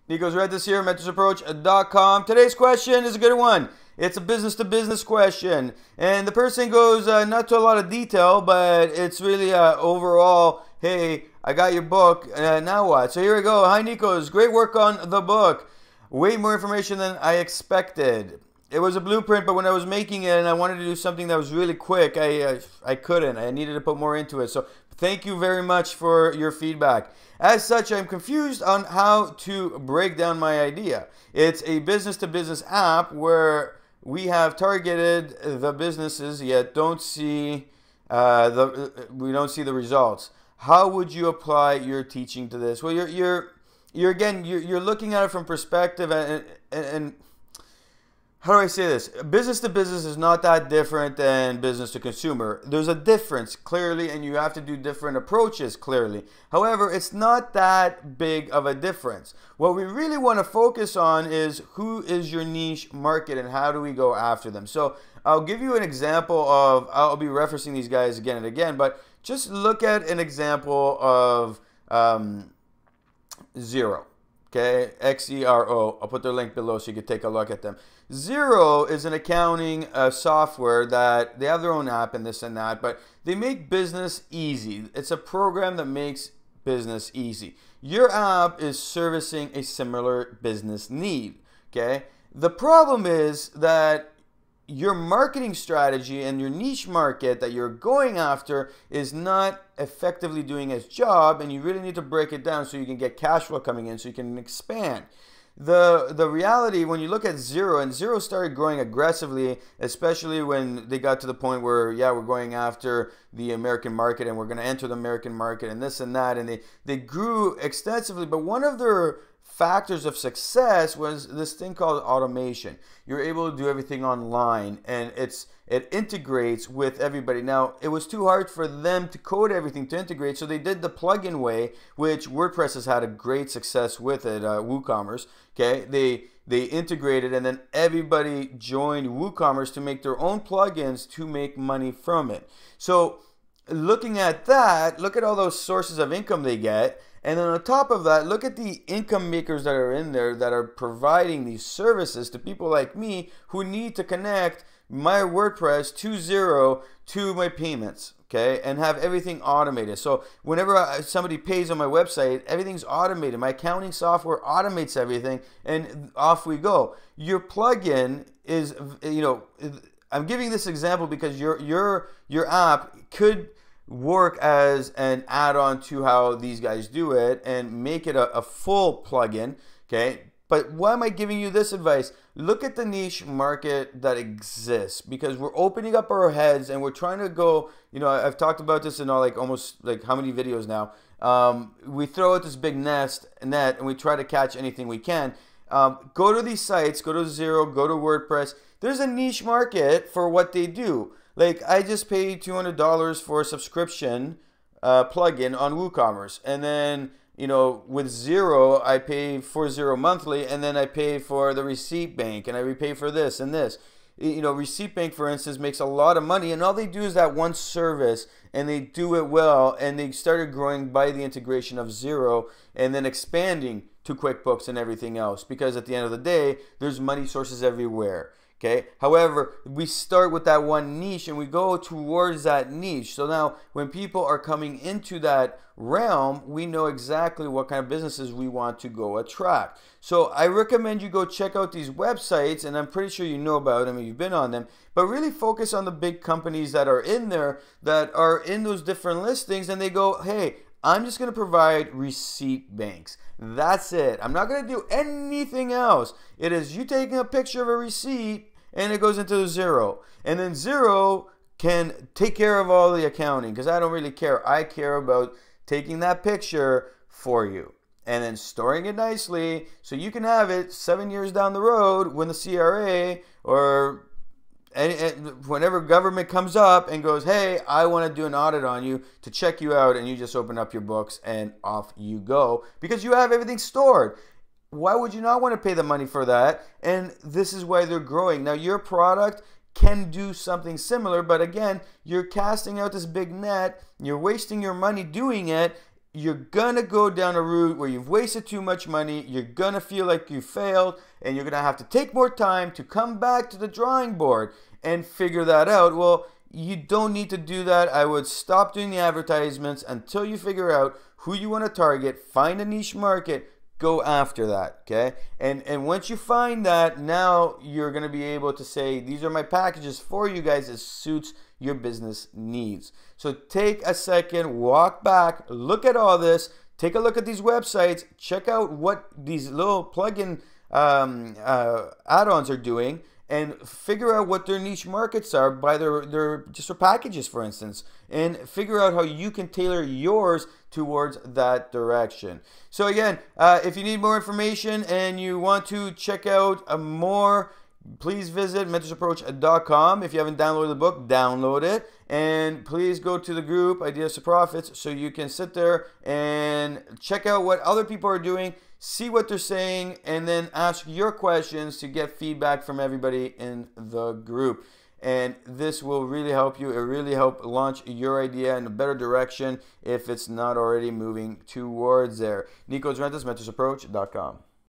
Nico's read this here, mentorsapproach.com. Today's question is a good one. It's a business-to-business question. And the person goes not to a lot of detail, but it's really overall, hey, I got your book, now what? So here we go. Hi, Nico's. Great work on the book. Way more information than I expected. It was a blueprint, but when I was making it and I wanted to do something that was really quick, I couldn't. I needed to put more into it. So thank you very much for your feedback. As such, I'm confused on how to break down my idea. It's a business-to-business app where we have targeted the businesses, yet don't see we don't see the results. How would you apply your teaching to this? Well, you're looking at it from perspective and how do I say this? Business to business is not that different than business to consumer. There's a difference, clearly, and you have to do different approaches, clearly. However, it's not that big of a difference. What we really want to focus on is who is your niche market and how do we go after them. So I'll give you an example of, I'll be referencing these guys again and again, but just look at an example of Xero. Okay, Xero. I'll put their link below so you can take a look at them. Xero is an accounting software that they have their own app and this and that, but they make business easy. It's a program that makes business easy. Your app is servicing a similar business need. Okay, the problem is that your marketing strategy and your niche market that you're going after is not effectively doing its job, and you really need to break it down so you can get cash flow coming in so you can expand. The reality, when you look at Xero, and Xero started growing aggressively, especially when they got to the point where, yeah, we're going after the American market and we're going to enter the American market and this and that, and they grew extensively, but one of their factors of success was this thing called automation. You're able to do everything online, and it integrates with everybody. Now, it was too hard for them to code everything to integrate, so they did the plugin way, which WordPress has had a great success with it, WooCommerce. Okay, they integrated, and then everybody joined WooCommerce to make their own plugins to make money from it. So looking at that, look at all those sources of income they get. And then on top of that, look at the income makers that are in there that are providing these services to people like me who need to connect my WordPress to Xero to my payments, okay, and have everything automated. So whenever somebody pays on my website, everything's automated. My accounting software automates everything, and off we go. Your plugin is, you know, I'm giving this example because your app could work as an add-on to how these guys do it and make it a full plugin, okay? But why am I giving you this advice? Look at the niche market that exists, because we're opening up our heads and we're trying to go, you know, I've talked about this in all, like almost like how many videos now. We throw out this big net and we try to catch anything we can. Go to these sites, go to Xero, go to WordPress. There's a niche market for what they do. Like, I just paid $200 for a subscription plugin on WooCommerce, and then, you know, with Xero, I pay for Xero monthly, and then I pay for the Receipt Bank, and I repay for this and this. You know, Receipt Bank, for instance, makes a lot of money, and all they do is that one service, and they do it well, and they started growing by the integration of Xero, and then expanding to QuickBooks and everything else, because at the end of the day, there's money sources everywhere. Okay. However, we start with that one niche and we go towards that niche. So now when people are coming into that realm, we know exactly what kind of businesses we want to go attract. So I recommend you go check out these websites, and I'm pretty sure you know about them, you've been on them, but really focus on the big companies that are in there, that are in those different listings, and they go, hey, I'm just going to provide receipt banks. That's it. I'm not going to do anything else. It is you taking a picture of a receipt and it goes into Xero. And then Xero can take care of all the accounting, because I don't really care. I care about taking that picture for you and then storing it nicely so you can have it 7 years down the road when the CRA or whenever government comes up and goes, hey, I want to do an audit on you to check you out, and you just open up your books and off you go, because you have everything stored. Why would you not want to pay the money for that? And this is why they're growing. Now, your product can do something similar, but again, you're casting out this big net, you're wasting your money doing it. you're gonna go down a route where you've wasted too much money, you're gonna feel like you failed, and you're gonna have to take more time to come back to the drawing board and figure that out. Well, you don't need to do that. I would stop doing the advertisements until you figure out who you want to target, find a niche market, go after that, okay? And once you find that, now you're going to be able to say, these are my packages for you guys that suits your business needs. So take a second, walk back, look at all this, take a look at these websites, check out what these little plugin add-ons are doing, and figure out what their niche markets are by their packages, for instance, and figure out how you can tailor yours towards that direction. So again, if you need more information and you want to check out more, please visit mentorsapproach.com. If you haven't downloaded the book, download it. And please go to the group, Ideas to Profits, so you can sit there and check out what other people are doing, see what they're saying, and then ask your questions to get feedback from everybody in the group. And this will really help you. It really help launch your idea in a better direction if it's not already moving towards there. Nico's Rentas, mentorsapproach.com.